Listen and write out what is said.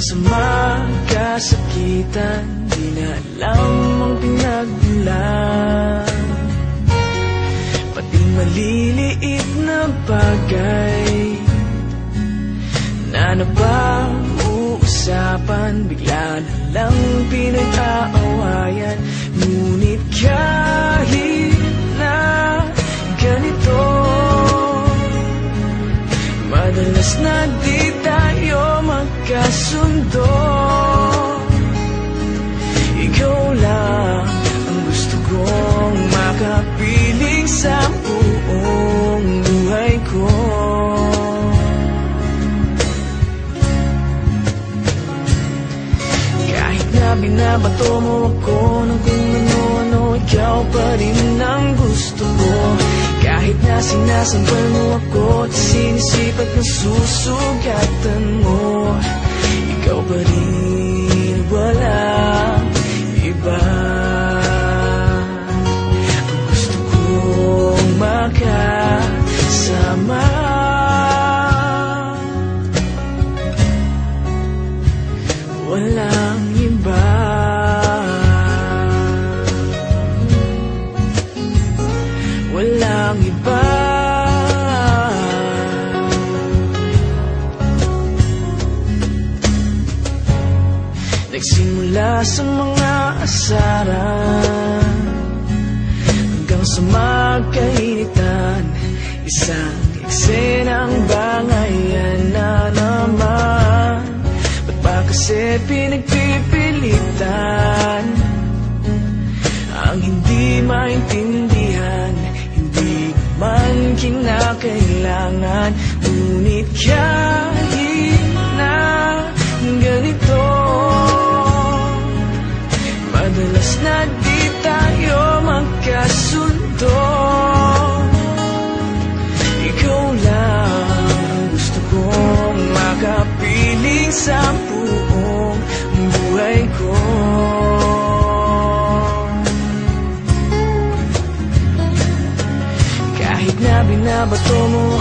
sa magkasakitan, di na alam ang pinagmulan. Pati maliliit na bagay na napag-uusapan, bigla na lang pinag-aawayan. Ngunit kahit na ganito, madalas na di tayo magkasundo. Ikaw lang ang gusto kong makapiling sa buong buhay ko. Kahit na binabato mo ako ng kung ano-ano, ikaw pa rin ang gusto ko. Kahit na sinasambal mo ako at sinisipat na susugatan mo, ikaw pa rin, walang iba. Ang gusto kong makasama, walang iba. Walang iba. Nagsimula sa mga asaran hanggang sa magkainitan, isang eksenang bangayan na naman. Ba't ba kasi pinagpipilitan ang hindi maintindihan? Man kinakailangan, ngunit kahit na ganito, madalas na di tayo magkasundo. Ikaw lang ang gusto kong makapiling sa buong buhay ko. Kahit na binabato mo